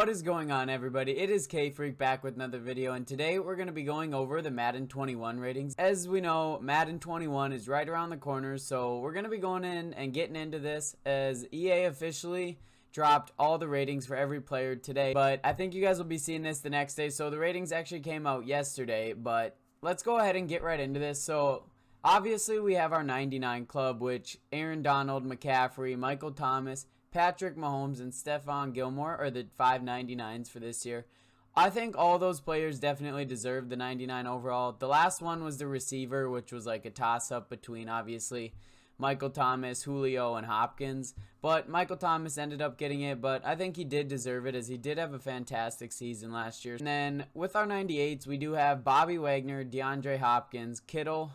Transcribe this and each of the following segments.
What is going on, everybody? It is K-Freak back with another video, and today we're going to be going over the Madden 21 ratings. As we know, Madden 21 is right around the corner, so we're going to be going in and getting into this as EA officially dropped all the ratings for every player today. But I think you guys will be seeing this the next day, so the ratings actually came out yesterday, but let's go ahead and get right into this. So obviously we have our 99 club, which Aaron Donald, McCaffrey, Michael Thomas, Patrick Mahomes, and Stephon Gilmore are the 599s for this year. I think all those players definitely deserve the 99 overall. The last one was the receiver, which was like a toss-up between, obviously, Michael Thomas, Julio, and Hopkins. But Michael Thomas ended up getting it, but I think he did deserve it as he did have a fantastic season last year. And then with our 98s, we do have Bobby Wagner, DeAndre Hopkins, Kittle,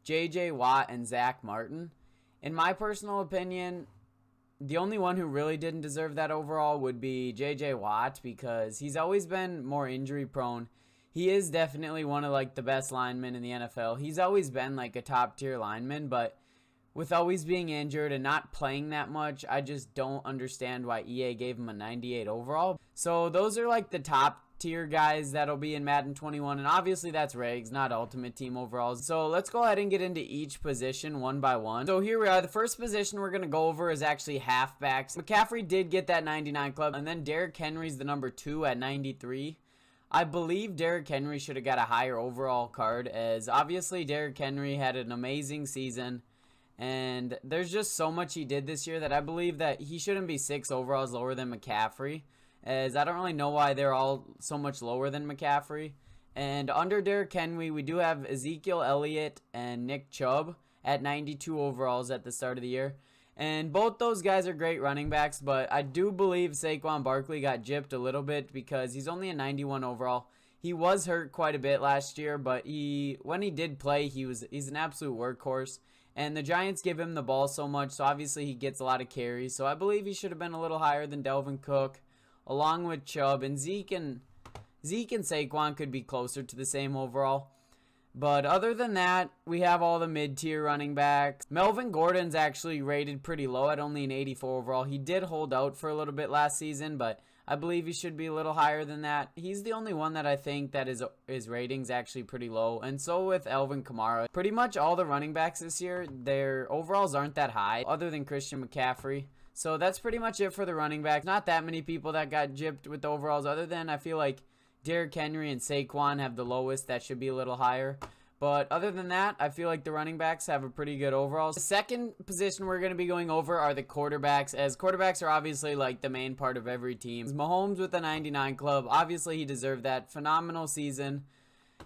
J.J. Watt, and Zach Martin. In my personal opinion, the only one who really didn't deserve that overall would be J.J. Watt because he's always been more injury prone. He is definitely one of like the best linemen in the NFL. He's always been like a top tier lineman, but with always being injured and not playing that much, I just don't understand why EA gave him a 98 overall. So those are like the top tier guys that'll be in Madden 21, and obviously that's regs, not Ultimate Team overalls. So let's go ahead and get into each position one by one. So here we are. The first position we're going to go over is actually halfbacks. McCaffrey did get that 99 club, and then Derrick Henry's the number 2 at 93. I believe Derrick Henry should have got a higher overall card, as obviously Derrick Henry had an amazing season, and there's just so much he did this year that I believe that he shouldn't be 6 overalls lower than McCaffrey, as I don't really know why they're all so much lower than McCaffrey. And under Derrick Henry, we do have Ezekiel Elliott and Nick Chubb at 92 overalls at the start of the year. And both those guys are great running backs, but I do believe Saquon Barkley got gypped a little bit because he's only a 91 overall. He was hurt quite a bit last year, but when he did play, he's an absolute workhorse. And the Giants give him the ball so much, so obviously he gets a lot of carries. So I believe he should have been a little higher than Delvin Cook, along with Chubb, and Zeke and Saquon could be closer to the same overall. But other than that, we have all the mid-tier running backs. Melvin Gordon's actually rated pretty low at only an 84 overall. He did hold out for a little bit last season, but I believe he should be a little higher than that. He's the only one that I think that his rating's actually pretty low, and so with Alvin Kamara. Pretty much all the running backs this year, their overalls aren't that high, other than Christian McCaffrey. So that's pretty much it for the running back. Not that many people that got gypped with the overalls, other than I feel like Derrick Henry and Saquon have the lowest. That should be a little higher. But other than that, I feel like the running backs have a pretty good overall. The second position we're going to be going over are the quarterbacks, as quarterbacks are obviously like the main part of every team. Mahomes with the 99 club, obviously he deserved that. Phenomenal season,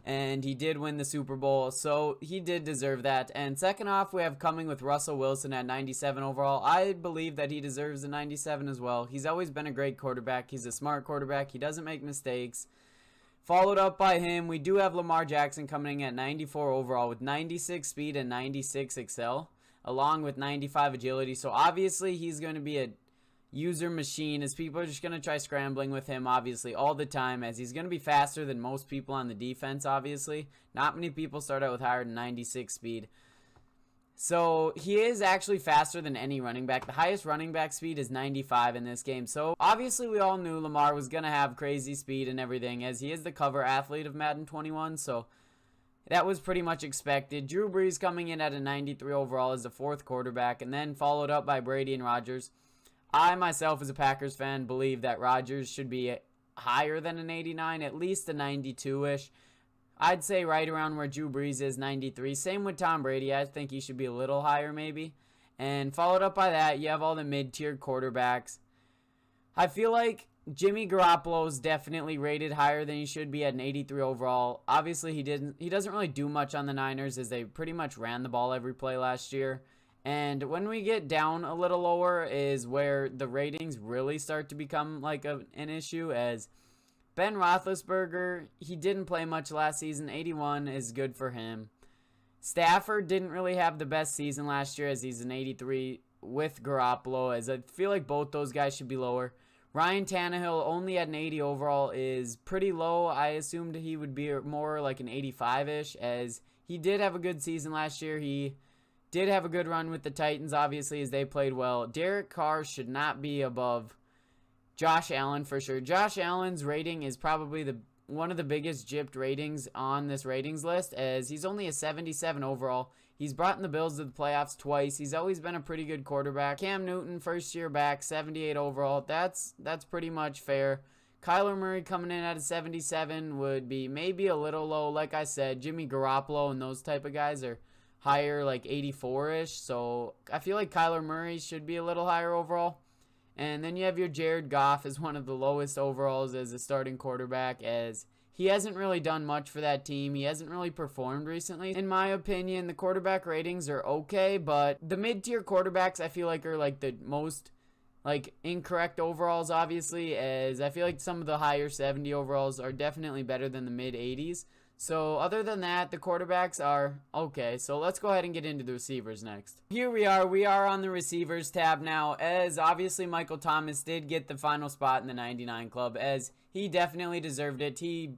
and he did win the Super Bowl, so he did deserve that. And second off, we have coming with Russell Wilson at 97 overall. I believe that he deserves a 97 as well. He's always been a great quarterback. He's a smart quarterback. He doesn't make mistakes. Followed up by him, we do have Lamar Jackson coming in at 94 overall with 96 speed and 96 excel, along with 95 agility. So obviously he's going to be a user machine, as people are just going to try scrambling with him obviously all the time, as he's going to be faster than most people on the defense obviously. Not many people start out with higher than 96 speed. So he is actually faster than any running back. The highest running back speed is 95 in this game. So obviously we all knew Lamar was going to have crazy speed and everything, as he is the cover athlete of Madden 21. So that was pretty much expected. Drew Brees coming in at a 93 overall as the 4th quarterback, and then followed up by Brady and Rodgers. I myself, as a Packers fan, believe that Rodgers should be higher than an 89, at least a 92-ish. I'd say right around where Drew Brees is, 93. Same with Tom Brady. I think he should be a little higher maybe. And followed up by that, you have all the mid-tier quarterbacks. I feel like Jimmy Garoppolo's definitely rated higher than he should be at an 83 overall. Obviously, he doesn't really do much on the Niners, as they pretty much ran the ball every play last year. And when we get down a little lower is where the ratings really start to become like an issue, as Ben Roethlisberger, he didn't play much last season. 81 is good for him. Stafford didn't really have the best season last year, as he's an 83 with Garoppolo, as I feel like both those guys should be lower. Ryan Tannehill only at an 80 overall is pretty low. I assumed he would be more like an 85-ish, as he did have a good season last year. He did have a good run with the Titans, obviously, as they played well. Derek Carr should not be above Josh Allen for sure. Josh Allen's rating is probably one of the biggest gypped ratings on this ratings list, as he's only a 77 overall. He's brought in the Bills to the playoffs twice. He's always been a pretty good quarterback. Cam Newton, first year back, 78 overall. That's pretty much fair. Kyler Murray coming in at a 77 would be maybe a little low. Like I said, Jimmy Garoppolo and those type of guys are higher, like 84-ish. So I feel like Kyler Murray should be a little higher overall. And then you have your Jared Goff as one of the lowest overalls as a starting quarterback, as he hasn't really done much for that team. He hasn't really performed recently. In my opinion, the quarterback ratings are okay, but the mid-tier quarterbacks I feel like are like the most incorrect overalls, obviously, as I feel like some of the higher 70 overalls are definitely better than the mid-80s. So other than that, the quarterbacks are okay. So let's go ahead and get into the receivers next. Here we are on the receivers tab now, as obviously Michael Thomas did get the final spot in the 99 club, as he definitely deserved it. He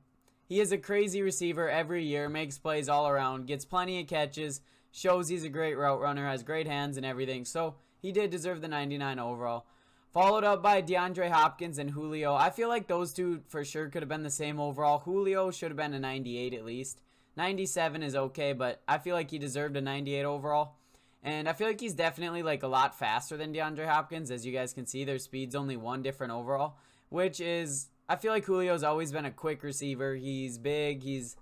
is a crazy receiver every year, makes plays all around, gets plenty of catches, shows he's a great route runner, has great hands and everything. So he did deserve the 99 overall. Followed up by DeAndre Hopkins and Julio. I feel like those two for sure could have been the same overall. Julio should have been a 98 at least. 97 is okay, but I feel like he deserved a 98 overall. And I feel like he's definitely like a lot faster than DeAndre Hopkins. As you guys can see, their speed's only one different overall, which is, I feel like Julio's always been a quick receiver. He's big. He's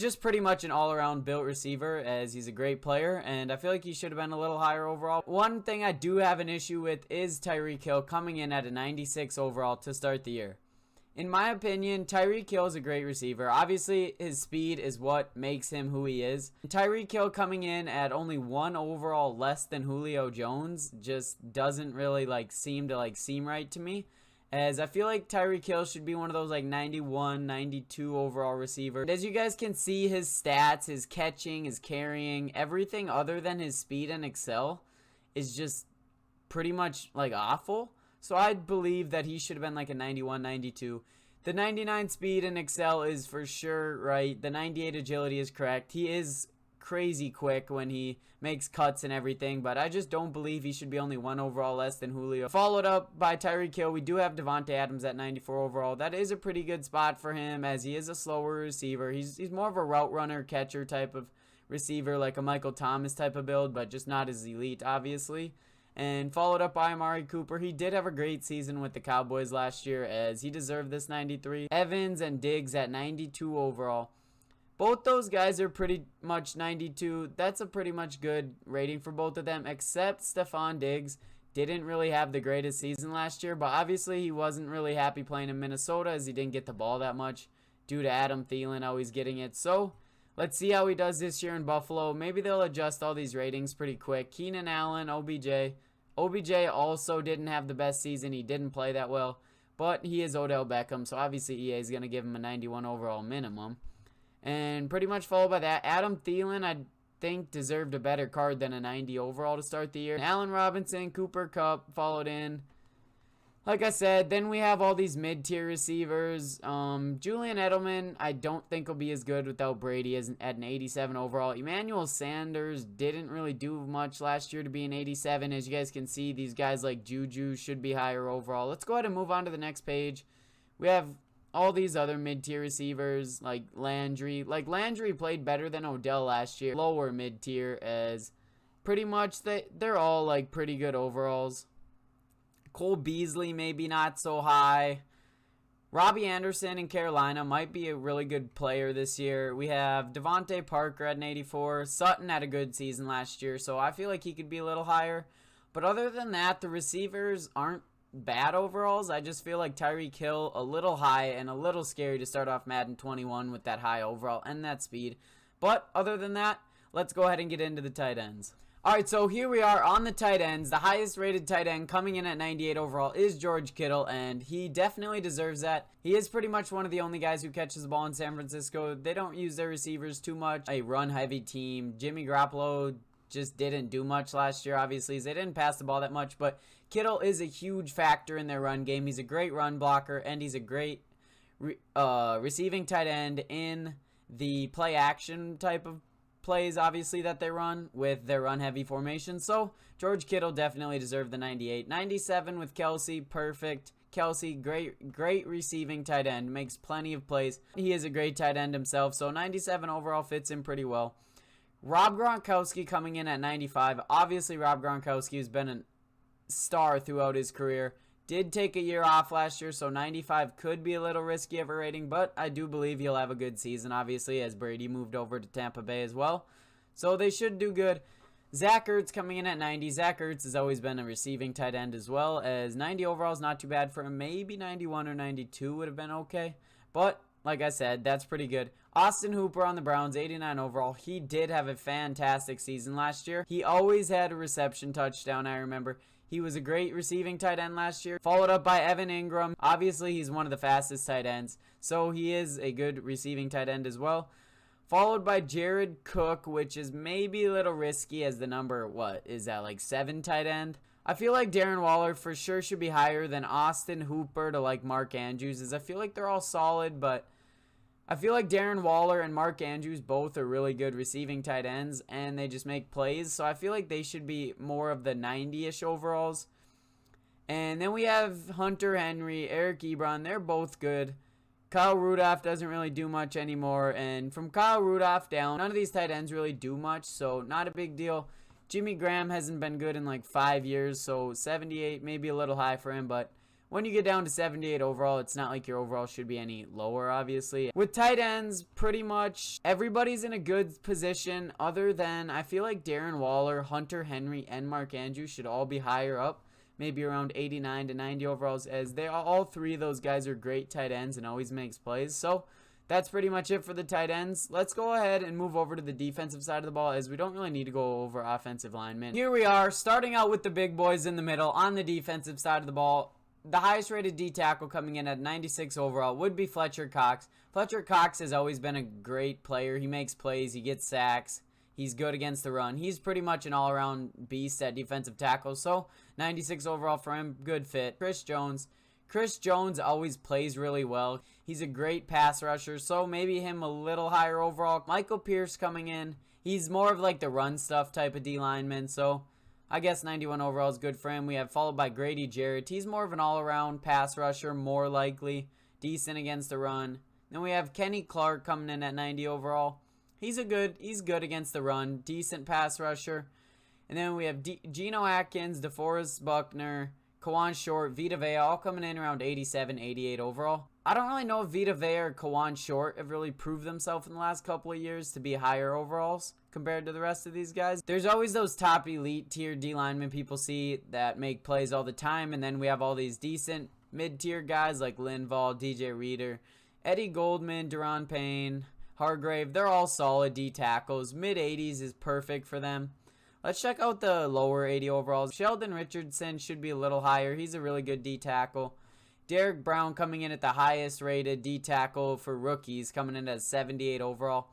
just pretty much an all-around built receiver, as he's a great player, and I feel like he should have been a little higher overall. One thing I do have an issue with is Tyreek Hill coming in at a 96 overall to start the year. In my opinion, Tyreek Hill is a great receiver. Obviously, his speed is what makes him who he is. Tyreek Hill coming in at only 1 overall less than Julio Jones just doesn't really seem right to me. As I feel like Tyreek Hill should be one of those 91, 92 overall receivers. And as you guys can see, his stats, his catching, his carrying, everything other than his speed and excel is just pretty much awful. So I believe that he should have been a 91, 92. The 99 speed and excel is for sure right. The 98 agility is correct. He is crazy quick when he makes cuts and everything, but I just don't believe he should be only 1 overall less than Julio. Followed up by Tyreek Hill, we do have Devontae Adams at 94 overall. That is a pretty good spot for him, as he is a slower receiver. He's more of a route runner, catcher type of receiver, like a Michael Thomas type of build, but just not as elite, obviously. And followed up by Amari Cooper. He did have a great season with the Cowboys last year, as he deserved this 93. Evans and Diggs at 92 overall. Both those guys are pretty much 92. That's a pretty much good rating for both of them, except Stephon Diggs didn't really have the greatest season last year, but obviously he wasn't really happy playing in Minnesota, as he didn't get the ball that much due to Adam Thielen always getting it. So let's see how he does this year in Buffalo. Maybe they'll adjust all these ratings pretty quick. Keenan Allen, OBJ. OBJ also didn't have the best season. He didn't play that well, but he is Odell Beckham, so obviously EA is going to give him a 91 overall minimum. And pretty much followed by that, Adam Thielen, I think, deserved a better card than a 90 overall to start the year. Allen Robinson, Cooper Kupp followed in. Like I said, then we have all these mid-tier receivers. Julian Edelman, I don't think will be as good without Brady at an 87 overall. Emmanuel Sanders didn't really do much last year to be an 87. As you guys can see, these guys like Juju should be higher overall. Let's go ahead and move on to the next page. We have all these other mid-tier receivers like Landry. Landry played better than Odell last year. Lower mid-tier, as pretty much they're all pretty good overalls. Cole Beasley maybe not so high. Robbie Anderson in Carolina might be a really good player this year. We have Devontae Parker at an 84. Sutton had a good season last year, so I feel like he could be a little higher. But other than that, the receivers aren't bad overalls. I just feel like Tyreek Hill a little high and a little scary to start off Madden 21 with that high overall and that speed. But other than that, let's go ahead and get into the tight ends. Alright, so here we are on the tight ends. The highest rated tight end coming in at 98 overall is George Kittle, and he definitely deserves that. He is pretty much one of the only guys who catches the ball in San Francisco. They don't use their receivers too much. A run-heavy team. Jimmy Garoppolo just didn't do much last year, obviously. They didn't pass the ball that much, but Kittle is a huge factor in their run game. He's a great run blocker, and he's a great receiving tight end in the play-action type of plays, obviously, that they run with their run-heavy formation. So George Kittle definitely deserved the 98. 97 with Kelsey, perfect. Kelsey, great receiving tight end, makes plenty of plays. He is a great tight end himself, so 97 overall fits in pretty well. Rob Gronkowski coming in at 95. Obviously, Rob Gronkowski has been a star throughout his career. Did take a year off last year, so 95 could be a little risky of a rating, but I do believe he'll have a good season, obviously, as Brady moved over to Tampa Bay as well. So they should do good. Zach Ertz coming in at 90. Zach Ertz has always been a receiving tight end as well, as 90 overall is not too bad for him. Maybe 91 or 92 would have been okay, but like I said, that's pretty good. Austin Hooper on the Browns, 89 overall. He did have a fantastic season last year. He always had a reception touchdown, I remember. He was a great receiving tight end last year, followed up by Evan Ingram. Obviously, he's one of the fastest tight ends, so he is a good receiving tight end as well. Followed by Jared Cook, which is maybe a little risky as the number, what, is that like 7 tight end? I feel like Darren Waller for sure should be higher than Austin Hooper to like Mark Andrews, as I feel like they're all solid, but I feel like Darren Waller and Mark Andrews both are really good receiving tight ends, and they just make plays. So I feel like they should be more of the 90-ish overalls. And then we have Hunter Henry, Eric Ebron. They're both good. Kyle Rudolph doesn't really do much anymore. And from Kyle Rudolph down, none of these tight ends really do much, so not a big deal. Jimmy Graham hasn't been good in like 5 years, so 78 maybe a little high for him, but when you get down to 78 overall, it's not like your overall should be any lower, obviously. With tight ends, pretty much everybody's in a good position other than I feel like Darren Waller, Hunter Henry, and Mark Andrews should all be higher up. Maybe around 89 to 90 overalls, as they all 3 of those guys are great tight ends and always makes plays. So that's pretty much it for the tight ends. Let's go ahead and move over to the defensive side of the ball, as we don't really need to go over offensive linemen. Here we are, starting out with the big boys in the middle on the defensive side of the ball. The highest rated D tackle coming in at 96 overall would be Fletcher Cox. Fletcher Cox has always been a great player. He makes plays. He gets sacks. He's good against the run. He's pretty much an all-around beast at defensive tackle. So 96 overall for him. Good fit. Chris Jones. Chris Jones always plays really well. He's a great pass rusher. So maybe him a little higher overall. Michael Pierce coming in. He's more of like the run stuff type of D lineman. So I guess 91 overall is good for him. We have followed by Grady Jarrett. He's more of an all-around pass rusher, more likely. Decent against the run. Then we have Kenny Clark coming in at 90 overall. He's good against the run. Decent pass rusher. And then we have Geno Atkins, DeForest Buckner, Kawan Short, Vita Vea, all coming in around 87, 88 overall. I don't really know if Vita Vea or Kawan Short have really proved themselves in the last couple of years to be higher overalls compared to the rest of these guys. There's always those top elite tier D linemen people see that make plays all the time, and then we have all these decent mid-tier guys like Linval, DJ Reader, Eddie Goldman, Deron Payne, Hargrave. They're all solid D tackles. Mid-80s is perfect for them. Let's check out the lower 80 overalls. Sheldon Richardson should be a little higher. He's a really good D tackle. Derek Brown coming in at the highest rated D tackle for rookies, coming in at 78 overall,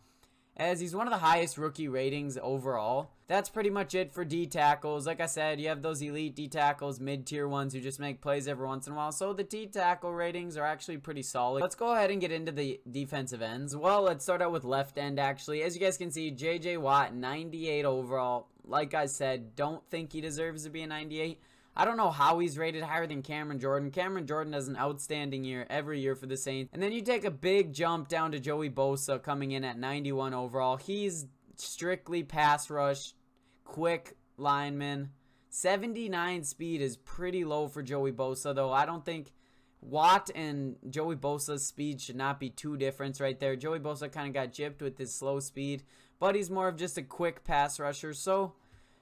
as he's one of the highest rookie ratings overall. That's pretty much it for D tackles. Like I said, you have those elite D tackles, mid-tier ones who just make plays every once in a while. So the D tackle ratings are actually pretty solid. Let's go ahead and get into the defensive ends. Well, let's start out with left end, actually. As you guys can see, J.J. Watt, 98 overall. Like I said, don't think he deserves to be a 98. I don't know how he's rated higher than Cameron Jordan. Cameron Jordan has an outstanding year every year for the Saints. And then you take a big jump down to Joey Bosa coming in at 91 overall. He's strictly pass rush, quick lineman. 79 speed is pretty low for Joey Bosa, though. I don't think Watt and Joey Bosa's speed should not be too different right there. Joey Bosa kind of got gypped with his slow speed, but he's more of just a quick pass rusher, so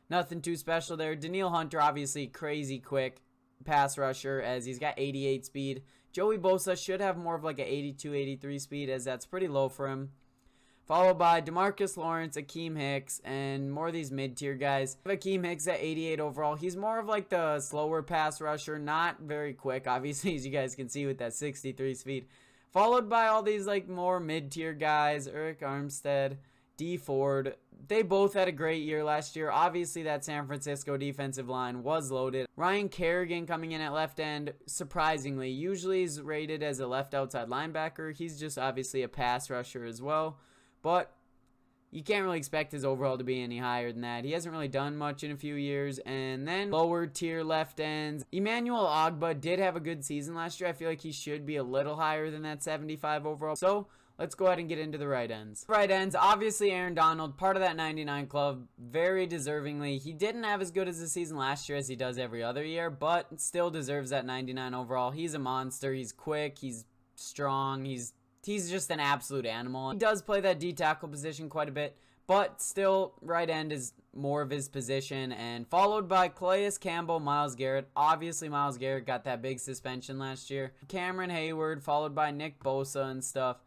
nothing too special there. Danielle Hunter, obviously crazy quick pass rusher, as he's got 88 speed. Joey Bosa should have more of like a 82, 83 speed, as that's pretty low for him. Followed by DeMarcus Lawrence, Akeem Hicks, and more of these mid-tier guys. Akeem Hicks at 88 overall. He's more of like the slower pass rusher, not very quick, obviously, as you guys can see with that 63 speed. Followed by all these like more mid-tier guys, Eric Armstead, D Ford. They both had a great year last year. Obviously, that San Francisco defensive line was loaded. Ryan Kerrigan coming in at left end, surprisingly. Usually he's rated as a left outside linebacker. He's just obviously a pass rusher as well. But you can't really expect his overall to be any higher than that. He hasn't really done much in a few years. And then lower tier left ends. Emmanuel Ogbah did have a good season last year. I feel like he should be a little higher than that 75 overall. So let's go ahead and get into the right ends. Right ends, obviously Aaron Donald, part of that 99 club, very deservingly. He didn't have as good as the season last year as he does every other year, but still deserves that 99 overall. He's a monster. He's quick. He's strong. He's just an absolute animal. He does play that D tackle position quite a bit, but still right end is more of his position. And followed by Calais Campbell, Myles Garrett. Obviously Myles Garrett got that big suspension last year. Cameron Hayward, followed by Nick Bosa and stuff.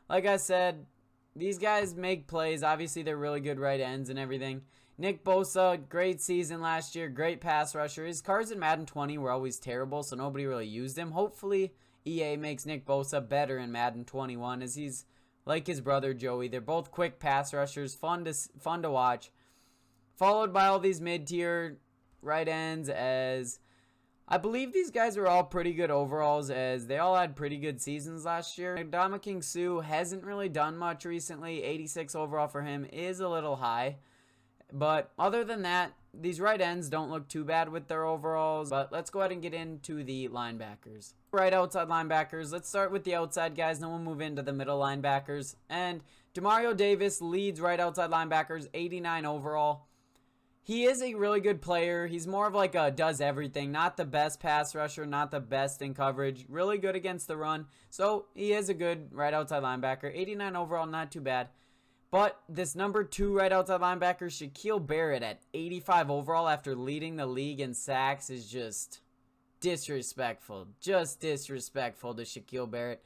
Like I said, these guys make plays. Obviously they're really good right ends and everything. Nick Bosa, great season last year, great pass rusher. His cards in Madden 20 were always terrible, so nobody really used him. Hopefully EA makes Nick Bosa better in Madden 21, as he's like his brother Joey. They're both quick pass rushers, fun to watch. Followed by all these mid-tier right ends, as I believe these guys are all pretty good overalls, as they all had pretty good seasons last year. Ndamukong Suh hasn't really done much recently. 86 overall for him is a little high. But other than that, these right ends don't look too bad with their overalls. But let's go ahead and get into the linebackers. Right outside linebackers. Let's start with the outside guys, then we'll move into the middle linebackers. And Demario Davis leads right outside linebackers, 89 overall. He is a really good player. He's more of like a does everything. Not the best pass rusher, not the best in coverage. Really good against the run. So he is a good right outside linebacker. 89 overall, not too bad. But this number 2 right outside linebacker, Shaquille Barrett, at 85 overall after leading the league in sacks, is just disrespectful. Just disrespectful to Shaquille Barrett.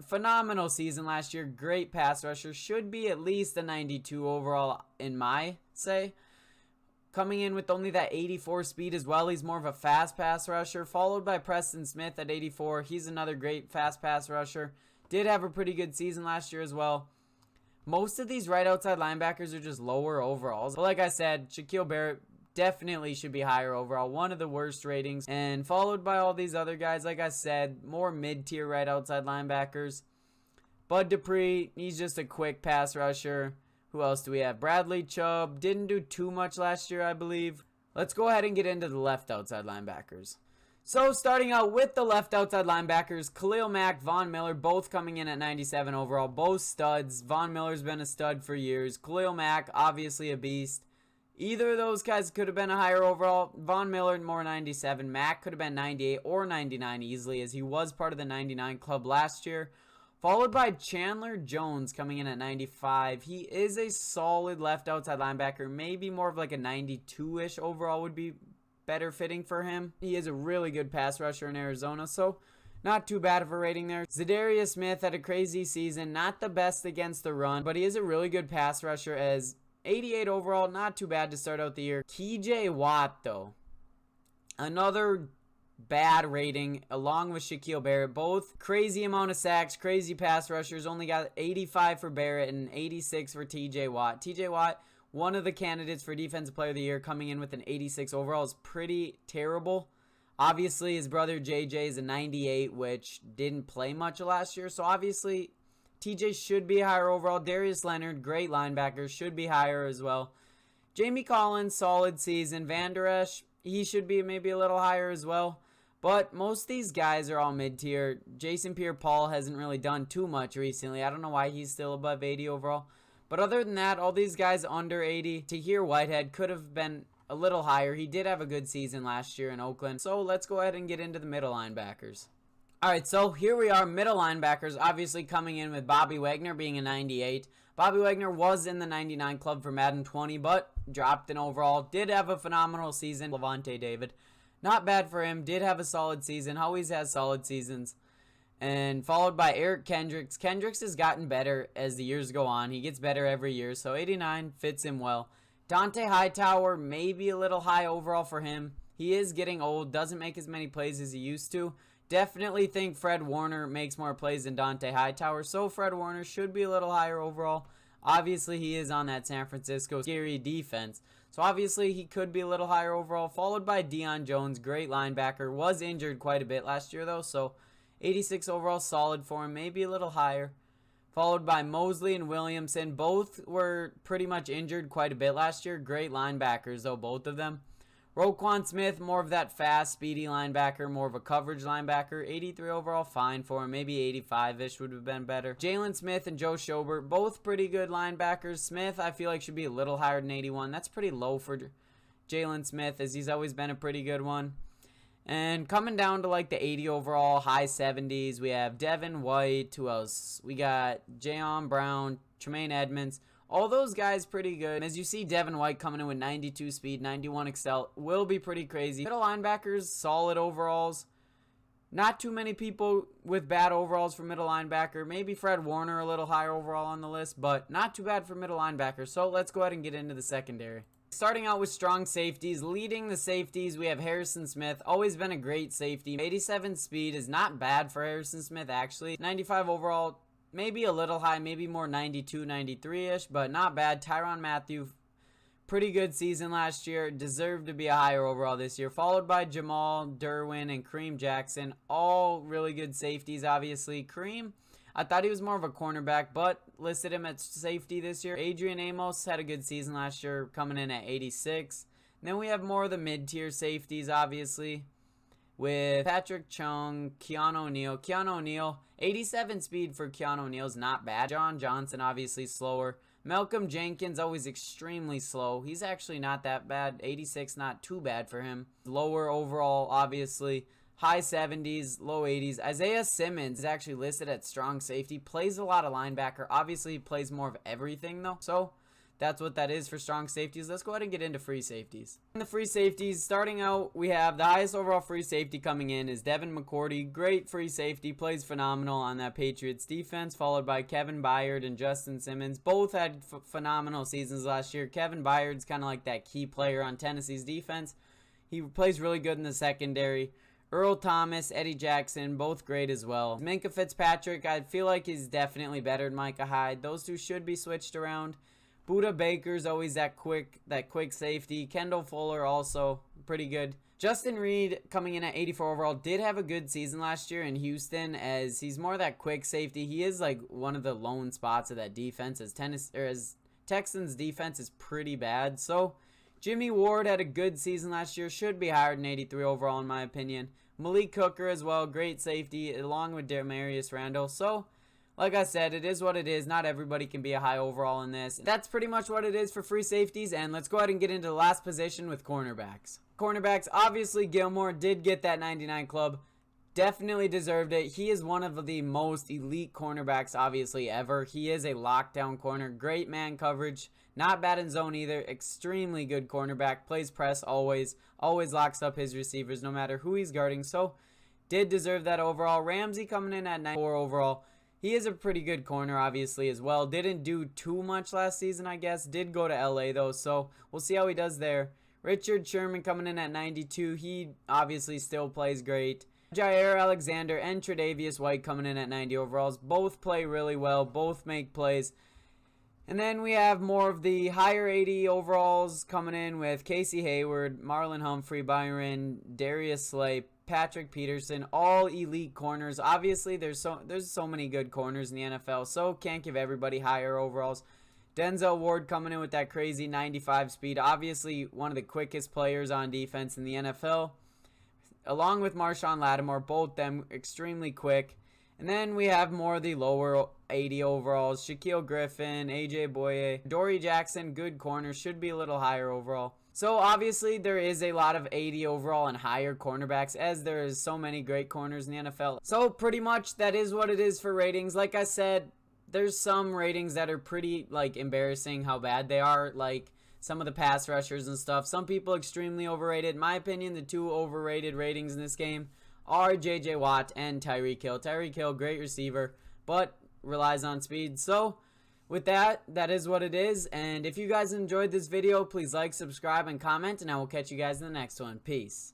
Phenomenal season last year. Great pass rusher. Should be at least a 92 overall in my say. Coming in with only that 84 speed as well. He's more of a fast pass rusher. Followed by Preston Smith at 84. He's another great fast pass rusher. Did have a pretty good season last year as well. Most of these right outside linebackers are just lower overalls. But like I said, Shaquille Barrett definitely should be higher overall. One of the worst ratings. And followed by all these other guys, like I said, more mid-tier right outside linebackers. Bud Dupree, he's just a quick pass rusher. Who else do we have? Bradley Chubb. Didn't do too much last year, I believe. Let's go ahead and get into the left outside linebackers. So starting out with the left outside linebackers, Khalil Mack, Von Miller, both coming in at 97 overall. Both studs. Von Miller's been a stud for years. Khalil Mack, obviously a beast. Either of those guys could have been a higher overall. Von Miller, more 97. Mack could have been 98 or 99 easily, as he was part of the 99 club last year. Followed by Chandler Jones coming in at 95. He is a solid left outside linebacker. Maybe more of like a 92-ish overall would be better fitting for him. He is a really good pass rusher in Arizona, so not too bad of a rating there. Zadarius Smith had a crazy season. Not the best against the run, but he is a really good pass rusher, as 88 overall, not too bad to start out the year. TJ Watt, though, another bad rating along with Shaquille Barrett. Both crazy amount of sacks, crazy pass rushers. Only got 85 for Barrett and 86 for TJ Watt. TJ Watt, one of the candidates for Defensive Player of the Year, coming in with an 86 overall, is pretty terrible. Obviously, his brother JJ is a 98, which didn't play much last year. So obviously, TJ should be higher overall. Darius Leonard, great linebacker, should be higher as well. Jamie Collins, solid season. Van Der Esch, he should be maybe a little higher as well. But most of these guys are all mid-tier. Jason Pierre-Paul hasn't really done too much recently. I don't know why he's still above 80 overall. But other than that, all these guys under 80. Tahir Whitehead could have been a little higher. He did have a good season last year in Oakland. So let's go ahead and get into the middle linebackers. Alright, so here we are, middle linebackers. Obviously coming in with Bobby Wagner being a 98. Bobby Wagner was in the 99 club for Madden 20, but dropped an overall. Did have a phenomenal season. Levante David, not bad for him. Did have a solid season. Always has solid seasons. And followed by Eric Kendricks. Kendricks has gotten better as the years go on. He gets better every year. So 89 fits him well. Dante Hightower, maybe a little high overall for him. He is getting old. Doesn't make as many plays as he used to. Definitely think Fred Warner makes more plays than Dante Hightower. So Fred Warner should be a little higher overall. Obviously, he is on that San Francisco scary defense. So obviously, he could be a little higher overall. Followed by Deion Jones, great linebacker. Was injured quite a bit last year, though. So 86 overall, solid for him. Maybe a little higher. followed by Mosley and Williamson. Both were pretty much injured quite a bit last year. Great linebackers, though, both of them. Roquan Smith, more of that fast, speedy linebacker, more of a coverage linebacker. 83 overall, fine for him. Maybe 85-ish would have been better. Jalen Smith and Joe Schobert, both pretty good linebackers. Smith, I feel like, should be a little higher than 81. That's pretty low for Jalen Smith, as he's always been a pretty good one. And coming down to like the 80 overall, high 70s, we have Devin White. Who else? We got Jayon Brown, Tremaine Edmonds. All those guys pretty good. As you see, Devin White coming in with 92 speed, 91 excel. Will be pretty crazy. Middle linebackers, solid overalls. Not too many people with bad overalls for middle linebacker. Maybe Fred Warner a little higher overall on the list, but not too bad for middle linebacker. So let's go ahead and get into the secondary. Starting out with strong safeties, leading the safeties, we have Harrison Smith. Always been a great safety. 87 speed is not bad for Harrison Smith, actually. 95 overall, maybe a little high, maybe more 92, 93-ish, but not bad. Tyrann Mathieu, pretty good season last year. Deserved to be a higher overall this year. Followed by Jamal Derwin and Kareem Jackson. All really good safeties, obviously. Kareem, I thought he was more of a cornerback, but listed him at safety this year. Adrian Amos had a good season last year, coming in at 86. And then we have more of the mid-tier safeties, obviously, with Patrick Chung, Keanu O'Neal. Keanu O'Neal, 87 speed for Keanu O'Neal is not bad. John Johnson, obviously slower. Malcolm Jenkins, always extremely slow. He's actually not that bad. 86, not too bad for him. Lower overall, obviously. High 70s, low 80s. Isaiah Simmons is actually listed at strong safety. Plays a lot of linebacker. Obviously, plays more of everything, though. So, that's what that is for strong safeties. Let's go ahead and get into free safeties. In the free safeties, starting out, we have the highest overall free safety coming in is Devin McCourty. Great free safety. Plays phenomenal on that Patriots defense. Followed by Kevin Byard and Justin Simmons. Both had phenomenal seasons last year. Kevin Byard's kind of like that key player on Tennessee's defense. He plays really good in the secondary. Earl Thomas, Eddie Jackson, both great as well. Minkah Fitzpatrick, I feel like he's definitely better than Micah Hyde. Those two should be switched around. Buda Baker's always that quick safety. Kendall Fuller also pretty good. Justin Reed coming in at 84 overall did have a good season last year in Houston, as he's more that quick safety. He is like one of the lone spots of that defense, as Texans defense is pretty bad. So Jimmy Ward had a good season last year, should be higher than 83 overall in my opinion. Malik Hooker as well, great safety, along with Demarius Randall. So, like I said, it is what it is. Not everybody can be a high overall in this. That's pretty much what it is for free safeties, and let's go ahead and get into the last position with cornerbacks. Cornerbacks, obviously Gilmore did get that 99 club. Definitely deserved it. He is one of the most elite cornerbacks, obviously, ever. He is a lockdown corner. Great man coverage. Not bad in zone either. Extremely good cornerback. Plays press always. Always locks up his receivers no matter who he's guarding. So, did deserve that overall. Ramsey coming in at 94 overall. He is a pretty good corner, obviously, as well. Didn't do too much last season, I guess. Did go to LA, though, so we'll see how he does there. Richard Sherman coming in at 92. He obviously still plays great. Jair Alexander and Tre'Davious White coming in at 90 overalls. Both play really well. Both make plays. And then we have more of the higher 80 overalls coming in with Casey Hayward, Marlon Humphrey, Byron, Darius Slay, Patrick Peterson, all elite corners. Obviously, there's so many good corners in the NFL, so can't give everybody higher overalls. Denzel Ward coming in with that crazy 95 speed. Obviously, one of the quickest players on defense in the NFL. Along with Marshawn Lattimore, both them extremely quick. And then we have more of the lower 80 overalls. Shaquille Griffin, AJ Boye, Dory Jackson, good corner, should be a little higher overall. So obviously there is a lot of 80 overall and higher cornerbacks, as there is so many great corners in the NFL. So pretty much that is what it is for ratings. Like I said, there's some ratings that are pretty embarrassing how bad they are, like some of the pass rushers and stuff. Some people extremely overrated. In my opinion, the two overrated ratings in this game are J.J. Watt and Tyreek Hill. Tyreek Hill, great receiver, but relies on speed. So with that, that is what it is. And if you guys enjoyed this video, please like, subscribe, and comment, and I will catch you guys in the next one. Peace.